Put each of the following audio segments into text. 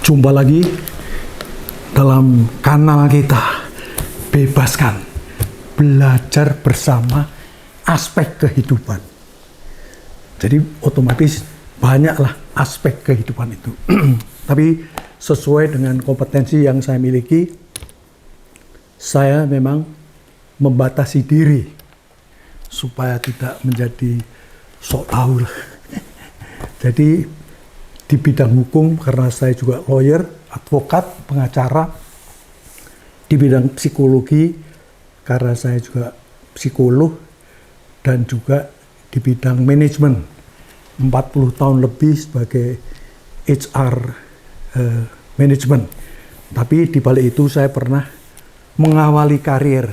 Jumpa lagi dalam kanal kita, Bebaskan, belajar bersama aspek kehidupan. Jadi otomatis banyaklah aspek kehidupan itu. Tapi sesuai dengan kompetensi yang saya miliki, saya memang membatasi diri supaya tidak menjadi sok tahu. Jadi di bidang hukum, karena saya juga lawyer, advokat, pengacara. Di bidang psikologi, karena saya juga psikolog, dan juga di bidang manajemen. 40 tahun lebih sebagai HR manajemen. Tapi di balik itu saya pernah mengawali karir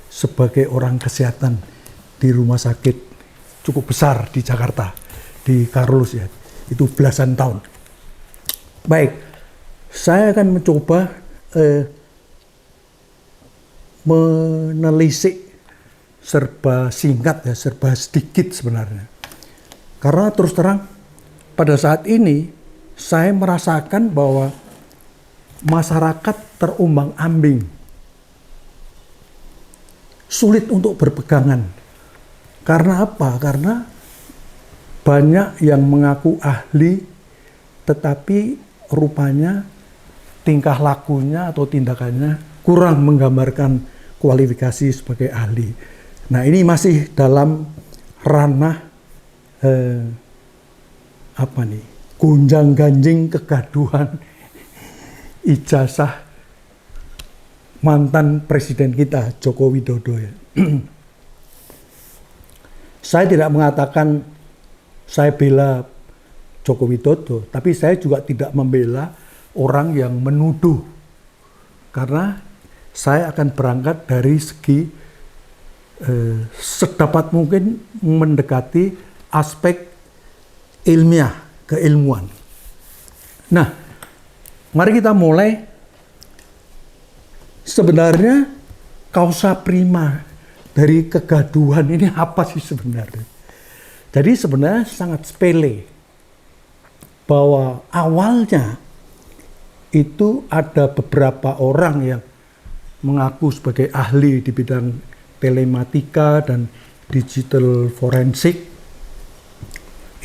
sebagai orang kesehatan di rumah sakit cukup besar di Jakarta, di Carlos ya. Itu belasan tahun. Baik, saya akan mencoba menelisik serba singkat ya, serba sedikit sebenarnya. Karena terus terang pada saat ini saya merasakan bahwa masyarakat terombang-ambing, sulit untuk berpegangan. Karena apa? Karena banyak yang mengaku ahli, tetapi rupanya tingkah lakunya atau tindakannya kurang menggambarkan kualifikasi sebagai ahli. Nah, ini masih dalam ranah gonjang-ganjing kegaduhan ijazah mantan presiden kita Joko Widodo ya. Saya tidak mengatakan saya bela Joko Widodo, tapi saya juga tidak membela orang yang menuduh, karena saya akan berangkat dari segi sedapat mungkin mendekati aspek ilmiah, keilmuan. Nah, mari kita mulai. Sebenarnya kausa prima dari kegaduhan ini apa sih sebenarnya? Jadi sebenarnya sangat sepele, bahwa awalnya itu ada beberapa orang yang mengaku sebagai ahli di bidang telematika dan digital forensik,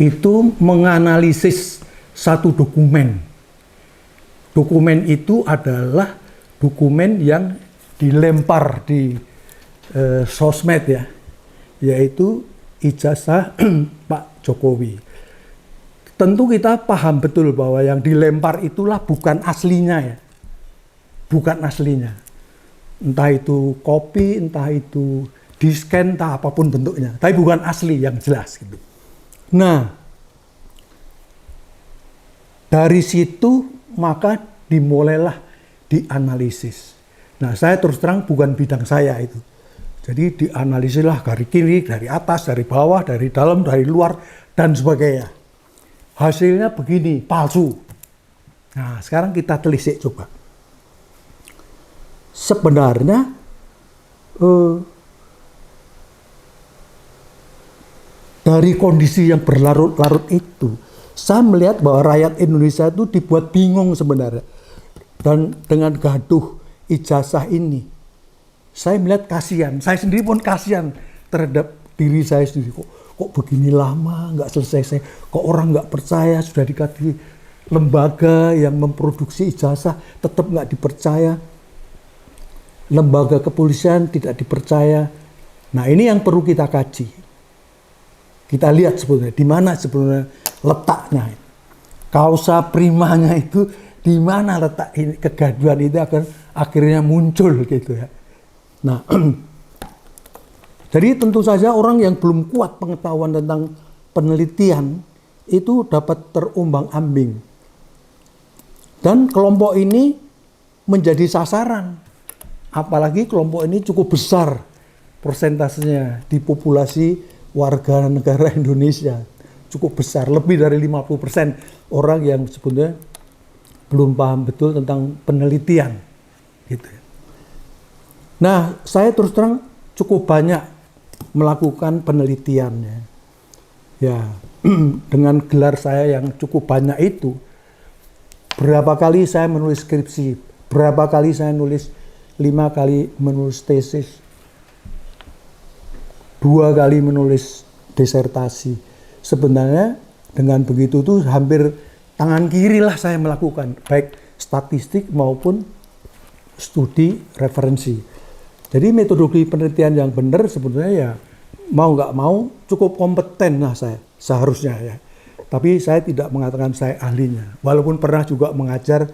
itu menganalisis satu dokumen. Dokumen itu adalah dokumen yang dilempar di sosmed ya, yaitu ijazah Pak Jokowi. Tentu kita paham betul bahwa yang dilempar itulah bukan aslinya ya, bukan aslinya. Entah itu kopi, entah itu di-scan, entah apapun bentuknya. Tapi bukan asli yang jelas gitu. Nah, dari situ maka dimulailah dianalisis. Nah, saya terus terang bukan bidang saya itu. Jadi dianalisislah dari kiri, dari atas, dari bawah, dari dalam, dari luar, dan sebagainya. Hasilnya begini, palsu. Nah, sekarang kita telisik coba. Sebenarnya dari kondisi yang berlarut-larut itu, saya melihat bahwa rakyat Indonesia itu dibuat bingung sebenarnya. Dan dengan gaduh ijazah ini, saya melihat kasihan. Saya sendiri pun kasihan terhadap diri saya sendiri. Kok begini lama, nggak selesai. Kok orang nggak percaya, sudah dikasih lembaga yang memproduksi ijazah, tetap nggak dipercaya. Lembaga kepolisian tidak dipercaya. Nah, ini yang perlu kita kaji. Kita lihat sebenarnya di mana sebenarnya letaknya. Kausa primanya itu di mana letak ini, kegaduhan itu akan akhirnya muncul gitu ya. Nah, jadi tentu saja orang yang belum kuat pengetahuan tentang penelitian itu dapat terombang-ambing. Dan kelompok ini menjadi sasaran. Apalagi kelompok ini cukup besar persentasenya di populasi warga negara Indonesia. Cukup besar, lebih dari 50% orang yang sebenarnya belum paham betul tentang penelitian. Gitu. Nah, saya terus terang cukup banyak melakukan penelitiannya. Ya, dengan gelar saya yang cukup banyak itu, berapa kali saya menulis skripsi, berapa kali saya nulis, 5 kali menulis tesis, 2 kali menulis disertasi. Sebenarnya dengan begitu tuh hampir tangan kiri lah saya melakukan, baik statistik maupun studi referensi. Jadi metodologi penelitian yang benar sebenarnya ya mau nggak mau cukup kompeten lah saya seharusnya ya. Tapi saya tidak mengatakan saya ahlinya, walaupun pernah juga mengajar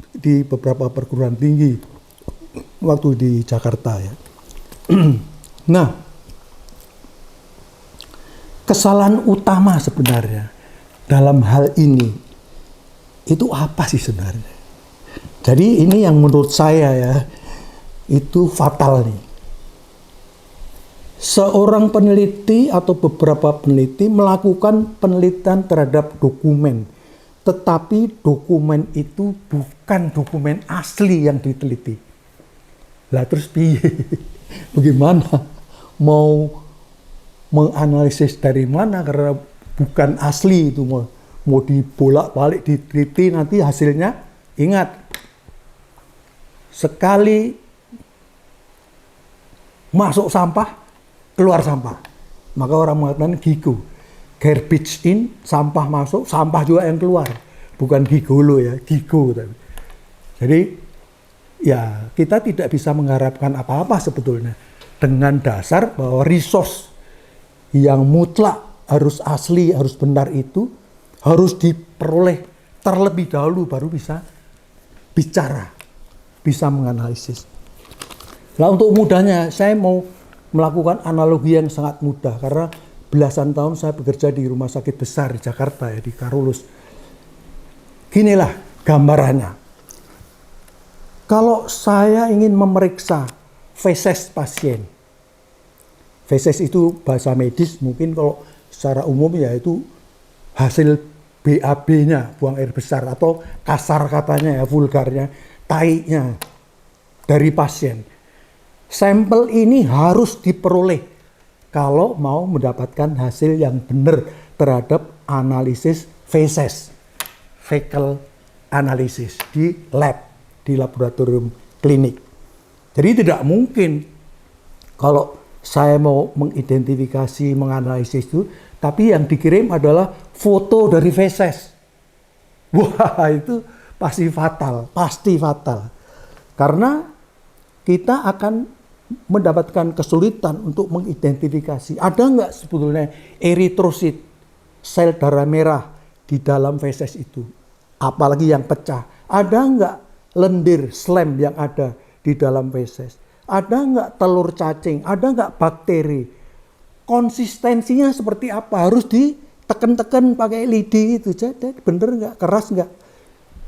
di beberapa perguruan tinggi waktu di Jakarta ya. Nah, kesalahan utama sebenarnya dalam hal ini itu apa sih sebenarnya? Jadi ini yang menurut saya ya itu fatal nih. Seorang peneliti atau beberapa peneliti melakukan penelitian terhadap dokumen, tetapi dokumen itu bukan dokumen asli yang diteliti. Lah terus piye? Bagaimana mau menganalisis dari mana karena bukan asli itu, mau dibolak-balik diteliti nanti hasilnya, ingat sekali masuk sampah keluar sampah, maka orang mengatakan gigo, garbage in, sampah masuk, sampah juga yang keluar, bukan gigolo ya, gigo. Jadi ya kita tidak bisa mengharapkan apa-apa sebetulnya dengan dasar bahwa resource yang mutlak harus asli, harus benar itu harus diperoleh terlebih dahulu baru bisa bicara, bisa menganalisis. Nah untuk mudahnya saya mau melakukan analogi yang sangat mudah karena belasan tahun saya bekerja di rumah sakit besar di Jakarta ya, di Karolus. Ginilah gambarannya. Kalau saya ingin memeriksa feses pasien, feses itu bahasa medis, mungkin kalau secara umum ya itu hasil BAB-nya, buang air besar, atau kasar katanya ya, vulgarnya, tainya dari pasien. Sampel ini harus diperoleh kalau mau mendapatkan hasil yang benar terhadap analisis feses, fecal analysis di lab, di laboratorium klinik. Jadi tidak mungkin kalau saya mau mengidentifikasi, menganalisis itu, tapi yang dikirim adalah foto dari feses. Wah, itu pasti fatal, pasti fatal. Karena kita akan mendapatkan kesulitan untuk mengidentifikasi ada nggak sebetulnya eritrosit, sel darah merah di dalam feses itu, apalagi yang pecah. Ada nggak lendir, slem yang ada di dalam feses, ada nggak telur cacing, ada nggak bakteri, konsistensinya seperti apa, harus ditekan-tekan pakai lidi itu, jadi bener nggak, keras nggak.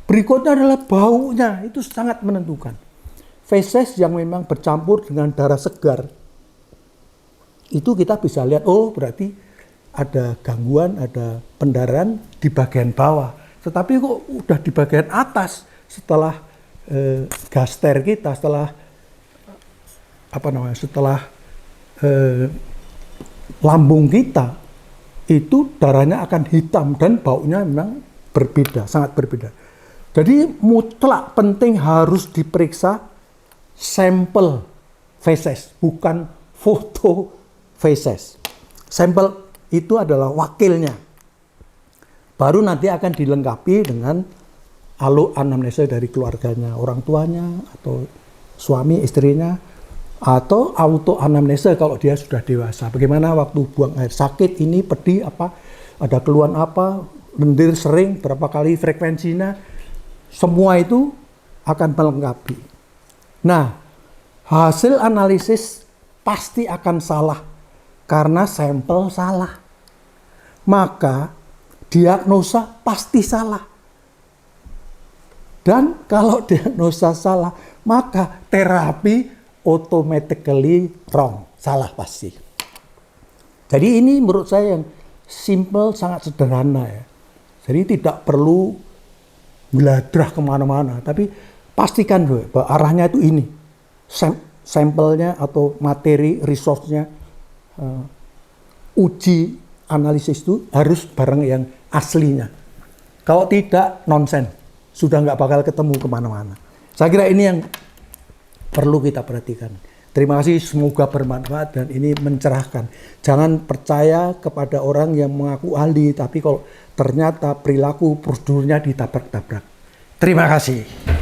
Berikutnya adalah baunya, itu sangat menentukan. Feses yang memang bercampur dengan darah segar, itu kita bisa lihat, oh berarti ada gangguan, ada pendarahan di bagian bawah. Tetapi kok udah di bagian atas, setelah gaster kita, setelah lambung kita, itu darahnya akan hitam dan baunya memang berbeda, sangat berbeda. Jadi mutlak penting harus diperiksa sampel feses, bukan foto feses. Sampel itu adalah wakilnya. Baru nanti akan dilengkapi dengan alur anamnesa dari keluarganya, orang tuanya, atau suami, istrinya, atau auto anamnesa kalau dia sudah dewasa. Bagaimana waktu buang air, sakit ini, pedih apa, ada keluhan apa, lendir sering, berapa kali frekuensinya, semua itu akan melengkapi. Nah, hasil analisis pasti akan salah karena sampel salah. Maka diagnosa pasti salah. Dan kalau diagnosa salah, maka terapi automatically wrong, salah pasti. Jadi ini menurut saya yang simple, sangat sederhana ya. Jadi tidak perlu geladrah kemana-mana, tapi pastikan bahwa arahnya itu ini, sampelnya atau materi, resource-nya, uji analisis itu harus barang yang aslinya. Kalau tidak, nonsen. Sudah nggak bakal ketemu kemana-mana. Saya kira ini yang perlu kita perhatikan. Terima kasih, semoga bermanfaat dan ini mencerahkan. Jangan percaya kepada orang yang mengaku ahli, tapi kalau ternyata perilaku prosedurnya ditabrak-tabrak. Terima kasih.